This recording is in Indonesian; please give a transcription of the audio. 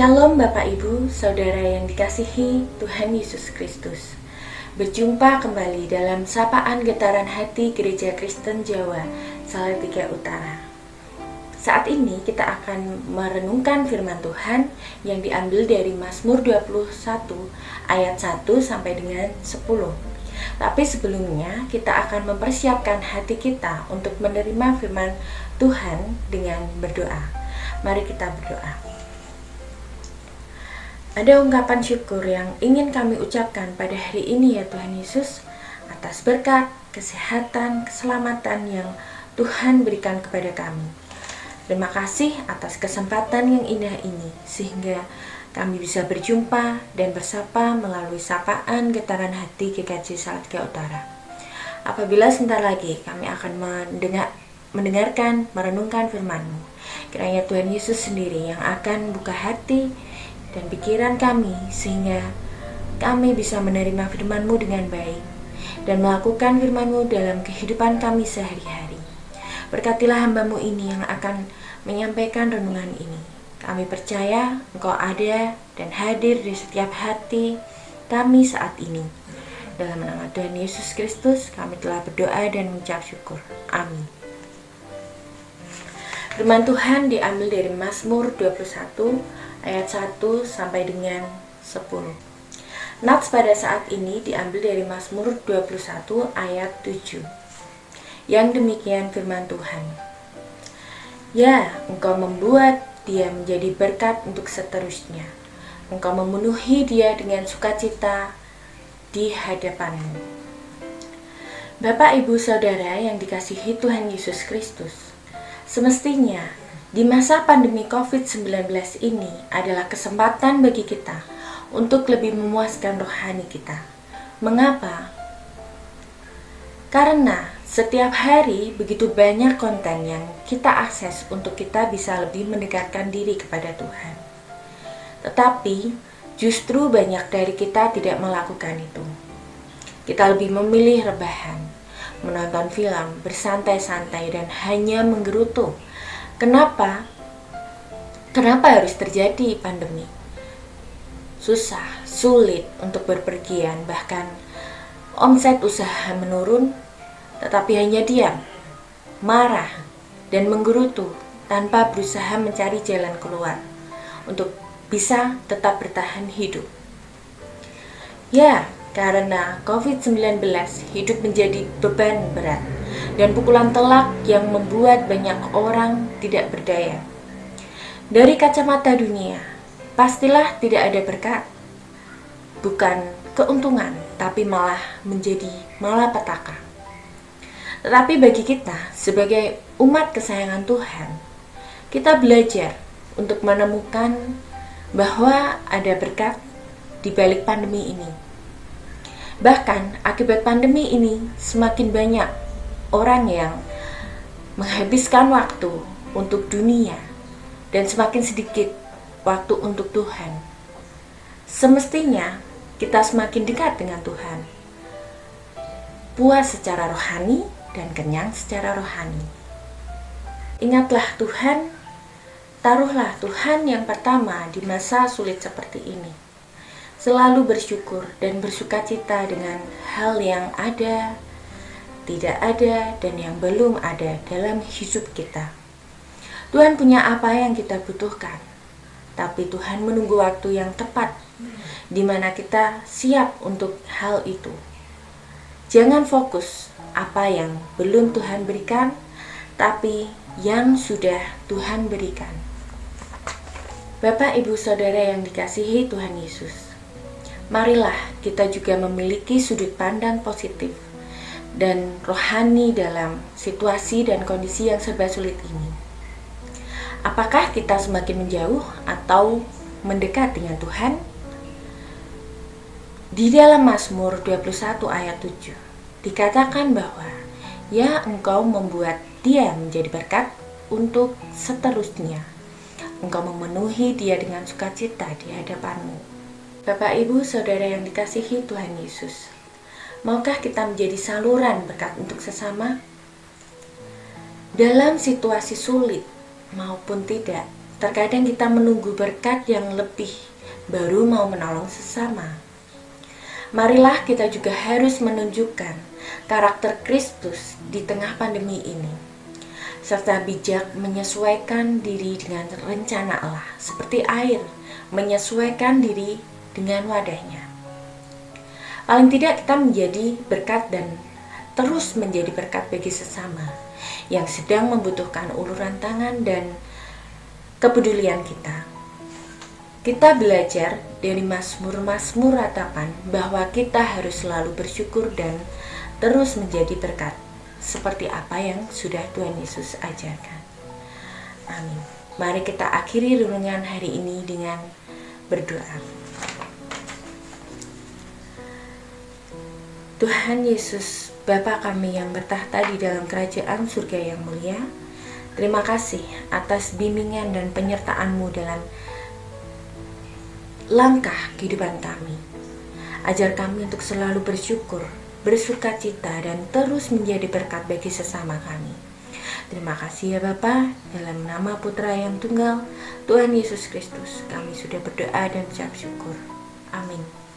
Shalom Bapak Ibu, Saudara yang dikasihi Tuhan Yesus Kristus. Berjumpa kembali dalam Sapaan Getaran Hati Gereja Kristen Jawa, Salatiga Utara. Saat ini kita akan merenungkan firman Tuhan yang diambil dari Mazmur 21 ayat 1 sampai dengan 10. Tapi sebelumnya kita akan mempersiapkan hati kita untuk menerima firman Tuhan dengan berdoa. Mari kita berdoa. Ada ungkapan syukur yang ingin kami ucapkan pada hari ini ya Tuhan Yesus, atas berkat, kesehatan, keselamatan yang Tuhan berikan kepada kami. Terima kasih atas kesempatan yang indah ini, sehingga kami bisa berjumpa dan bersapa melalui Sapaan Getaran Hati GKJ Salatiga Utara. Apabila sebentar lagi kami akan mendengarkan, merenungkan firman-Mu, kiranya Tuhan Yesus sendiri yang akan buka hati dan pikiran kami, sehingga kami bisa menerima firman-Mu dengan baik dan melakukan firman-Mu dalam kehidupan kami sehari-hari. Berkatilah hamba-Mu ini yang akan menyampaikan renungan ini. Kami percaya Engkau ada dan hadir di setiap hati kami saat ini. Dalam nama Tuhan Yesus Kristus kami telah berdoa dan mengucap syukur. Amin. Firman Tuhan diambil dari Mazmur 21 ayat 1 sampai dengan 10. Nats pada saat ini diambil dari Mazmur 21 ayat 7. Yang demikian firman Tuhan. Ya, Engkau membuat dia menjadi berkat untuk seterusnya. Engkau memenuhi dia dengan sukacita di hadapan-Mu. Bapak, Ibu, Saudara yang dikasihi Tuhan Yesus Kristus, semestinya di masa pandemi COVID-19 ini adalah kesempatan bagi kita untuk lebih memuaskan rohani kita. Mengapa? Karena setiap hari begitu banyak konten yang kita akses untuk kita bisa lebih mendekatkan diri kepada Tuhan. Tetapi justru banyak dari kita tidak melakukan itu. Kita lebih memilih rebahan, menonton film, bersantai-santai, dan hanya menggerutu. Kenapa harus terjadi pandemi? Susah, sulit untuk berpergian, bahkan omset usaha menurun, tetapi hanya diam, marah, dan menggerutu tanpa berusaha mencari jalan keluar untuk bisa tetap bertahan hidup. Ya, karena COVID-19 hidup menjadi beban berat dan pukulan telak yang membuat banyak orang tidak berdaya. Dari kacamata dunia, pastilah tidak ada berkat, bukan keuntungan, tapi malah menjadi malapetaka. Tetapi bagi kita sebagai umat kesayangan Tuhan, kita belajar untuk menemukan bahwa ada berkat di balik pandemi ini. Bahkan akibat pandemi ini semakin banyak orang yang menghabiskan waktu untuk dunia dan semakin sedikit waktu untuk Tuhan. Semestinya kita semakin dekat dengan Tuhan, puas secara rohani dan kenyang secara rohani. Ingatlah Tuhan, taruhlah Tuhan yang pertama di masa sulit seperti ini. Selalu bersyukur dan bersukacita dengan hal yang ada, tidak ada, dan yang belum ada dalam hidup kita. Tuhan punya apa yang kita butuhkan, tapi Tuhan menunggu waktu yang tepat di mana kita siap untuk hal itu. Jangan fokus apa yang belum Tuhan berikan, tapi yang sudah Tuhan berikan. Bapak, Ibu, Saudara yang dikasihi Tuhan Yesus, marilah kita juga memiliki sudut pandang positif dan rohani dalam situasi dan kondisi yang serba sulit ini. Apakah kita semakin menjauh atau mendekat dengan Tuhan? Di dalam Mazmur 21 ayat 7 dikatakan bahwa ya, Engkau membuat dia menjadi berkat untuk seterusnya. Engkau memenuhi dia dengan sukacita di hadapan-Mu. Bapak, Ibu, Saudara yang dikasihi Tuhan Yesus, maukah kita menjadi saluran berkat untuk sesama? Dalam situasi sulit maupun tidak, Terkadang kita menunggu berkat yang lebih, baru mau menolong sesama. Marilah kita juga harus menunjukkan karakter Kristus di tengah pandemi ini, serta bijak menyesuaikan diri dengan rencana Allah, seperti air menyesuaikan diri dengan wadahnya. Paling tidak kita menjadi berkat dan terus menjadi berkat bagi sesama yang sedang membutuhkan uluran tangan dan kepedulian kita. Kita belajar dari Mazmur-Mazmur ratapan bahwa kita harus selalu bersyukur dan terus menjadi berkat, seperti apa yang sudah Tuhan Yesus ajarkan. Amin. Mari kita akhiri renungan hari ini dengan berdoa. Tuhan Yesus, Bapa kami yang bertahta di dalam kerajaan surga yang mulia, terima kasih atas bimbingan dan penyertaan-Mu dalam langkah kehidupan kami. Ajar kami untuk selalu bersyukur, bersukacita, dan terus menjadi berkat bagi sesama kami. Terima kasih ya Bapa, dalam nama Putra yang tunggal, Tuhan Yesus Kristus, kami sudah berdoa dan ucap syukur. Amin.